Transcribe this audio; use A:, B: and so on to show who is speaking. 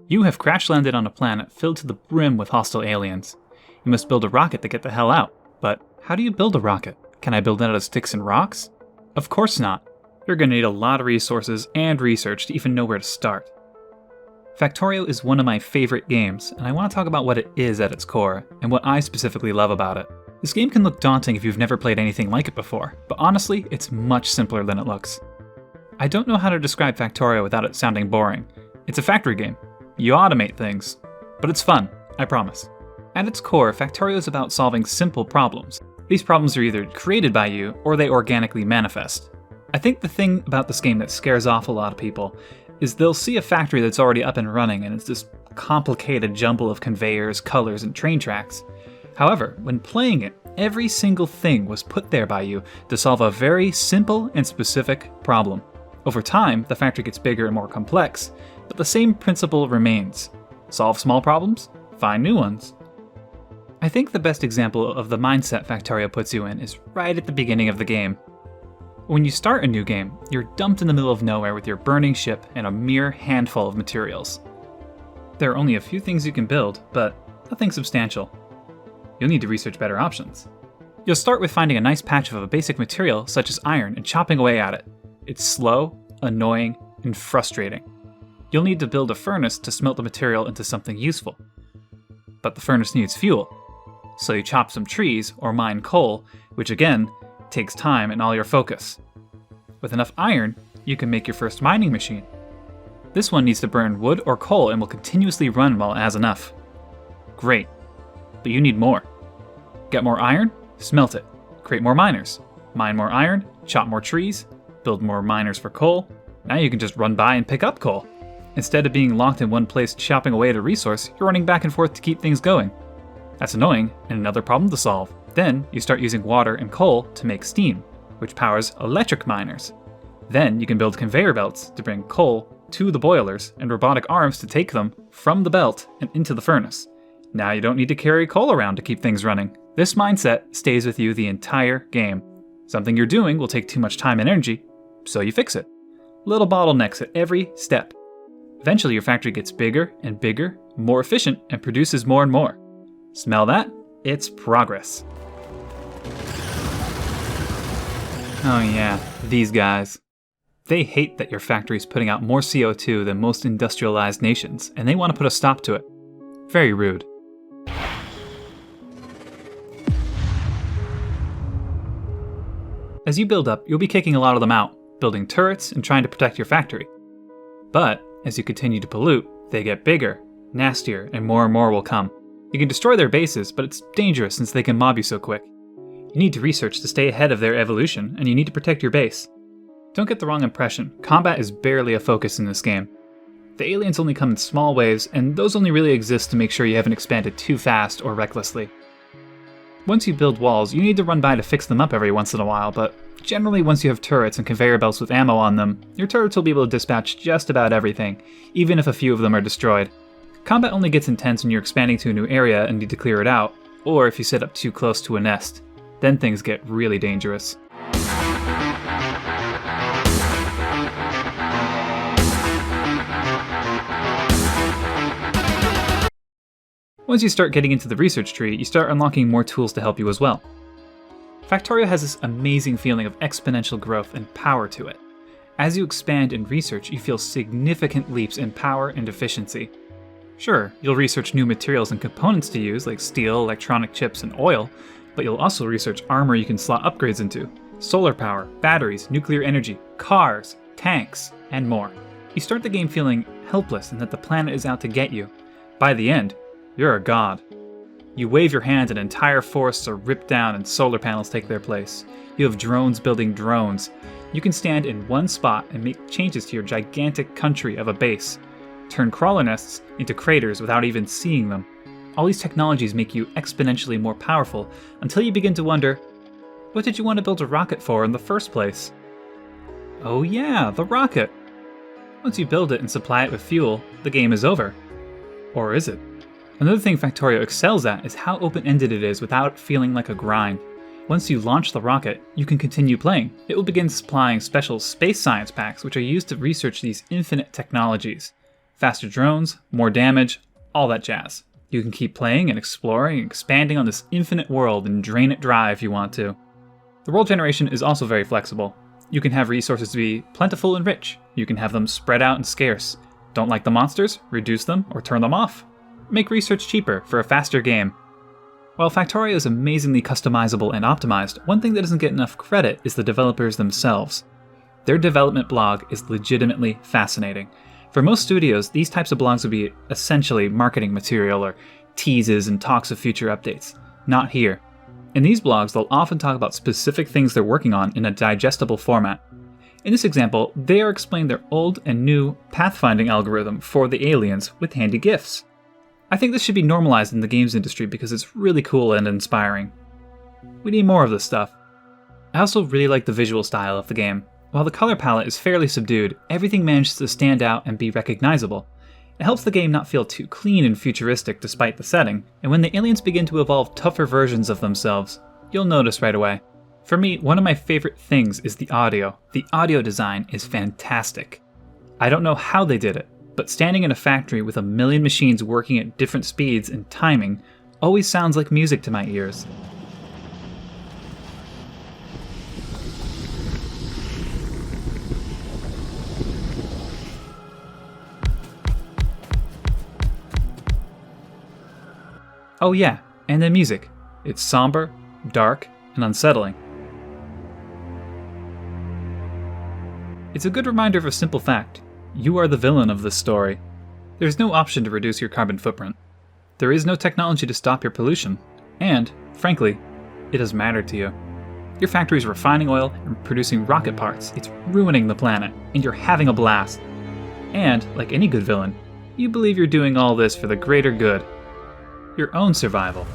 A: You have crash-landed on a planet filled to the brim with hostile aliens. You must build a rocket to get the hell out. But how do you build a rocket? Can I build it out of sticks and rocks? Of course not. You're going to need a lot of resources and research to even know where to start. Factorio is one of my favorite games, and I want to talk about what it is at its core, and what I specifically love about it. This game can look daunting if you've never played anything like it before, but honestly, it's much simpler than it looks. I don't know how to describe Factorio without it sounding boring. It's a factory game. You automate things. But it's fun, I promise. At its core, Factorio is about solving simple problems. These problems are either created by you, or they organically manifest. I think the thing about this game that scares off a lot of people is they'll see a factory that's already up and running and it's this complicated jumble of conveyors, colors, and train tracks. However, when playing it, every single thing was put there by you to solve a very simple and specific problem. Over time, the factory gets bigger and more complex, but the same principle remains. Solve small problems, find new ones. I think the best example of the mindset Factorio puts you in is right at the beginning of the game. When you start a new game, you're dumped in the middle of nowhere with your burning ship and a mere handful of materials. There are only a few things you can build, but nothing substantial. You'll need to research better options. You'll start with finding a nice patch of a basic material such as iron and chopping away at it. It's slow, annoying, and frustrating. You'll need to build a furnace to smelt the material into something useful. But the furnace needs fuel, so you chop some trees or mine coal, which again, takes time and all your focus. With enough iron, you can make your first mining machine. This one needs to burn wood or coal and will continuously run while it has enough. Great, but you need more. Get more iron, smelt it. Create more miners. Mine more iron, chop more trees, build more miners for coal. Now you can just run by and pick up coal. Instead of being locked in one place chopping away at a resource, you're running back and forth to keep things going. That's annoying and another problem to solve. Then you start using water and coal to make steam, which powers electric miners. Then you can build conveyor belts to bring coal to the boilers and robotic arms to take them from the belt and into the furnace. Now you don't need to carry coal around to keep things running. This mindset stays with you the entire game. Something you're doing will take too much time and energy, so you fix it. Little bottlenecks at every step. Eventually your factory gets bigger and bigger, more efficient, and produces more and more. Smell that? It's progress. Oh yeah, these guys. They hate that your factory's putting out more CO2 than most industrialized nations, and they want to put a stop to it. Very rude. As you build up, you'll be kicking a lot of them out, building turrets and trying to protect your factory. But, as you continue to pollute, they get bigger, nastier, and more will come. You can destroy their bases, but it's dangerous since they can mob you so quick. You need to research to stay ahead of their evolution, and you need to protect your base. Don't get the wrong impression, combat is barely a focus in this game. The aliens only come in small waves, and those only really exist to make sure you haven't expanded too fast or recklessly. Once you build walls, you need to run by to fix them up every once in a while, but generally once you have turrets and conveyor belts with ammo on them, your turrets will be able to dispatch just about everything, even if a few of them are destroyed. Combat only gets intense when you're expanding to a new area and need to clear it out, or if you set up too close to a nest. Then things get really dangerous. Once you start getting into the research tree, you start unlocking more tools to help you as well. Factorio has this amazing feeling of exponential growth and power to it. As you expand in research, you feel significant leaps in power and efficiency. Sure, you'll research new materials and components to use, like steel, electronic chips, and oil, but you'll also research armor you can slot upgrades into, solar power, batteries, nuclear energy, cars, tanks, and more. You start the game feeling helpless and that the planet is out to get you. By the end, you're a god. You wave your hand and entire forests are ripped down and solar panels take their place. You have drones building drones. You can stand in one spot and make changes to your gigantic country of a base. Turn crawler nests into craters without even seeing them. All these technologies make you exponentially more powerful until you begin to wonder, what did you want to build a rocket for in the first place? Oh yeah, the rocket! Once you build it and supply it with fuel, the game is over. Or is it? Another thing Factorio excels at is how open-ended it is without feeling like a grind. Once you launch the rocket, you can continue playing. It will begin supplying special space science packs which are used to research these infinite technologies. Faster drones, more damage, all that jazz. You can keep playing and exploring and expanding on this infinite world and drain it dry if you want to. The world generation is also very flexible. You can have resources to be plentiful and rich. You can have them spread out and scarce. Don't like the monsters? Reduce them or turn them off. Make research cheaper for a faster game. While Factorio is amazingly customizable and optimized, one thing that doesn't get enough credit is the developers themselves. Their development blog is legitimately fascinating. For most studios, these types of blogs would be essentially marketing material or teases and talks of future updates. Not here. In these blogs, they'll often talk about specific things they're working on in a digestible format. In this example, they are explaining their old and new pathfinding algorithm for the aliens with handy GIFs. I think this should be normalized in the games industry because it's really cool and inspiring. We need more of this stuff. I also really like the visual style of the game. While the color palette is fairly subdued, everything manages to stand out and be recognizable. It helps the game not feel too clean and futuristic despite the setting, and when the aliens begin to evolve tougher versions of themselves, you'll notice right away. For me, one of my favorite things is the audio. The audio design is fantastic. I don't know how they did it, but standing in a factory with a million machines working at different speeds and timing always sounds like music to my ears. Oh yeah, and the music. It's somber, dark, and unsettling. It's a good reminder of a simple fact. You are the villain of this story. There's no option to reduce your carbon footprint. There is no technology to stop your pollution. And, frankly, it doesn't matter to you. Your factory is refining oil and producing rocket parts. It's ruining the planet, and you're having a blast. And, like any good villain, you believe you're doing all this for the greater good. Your own survival.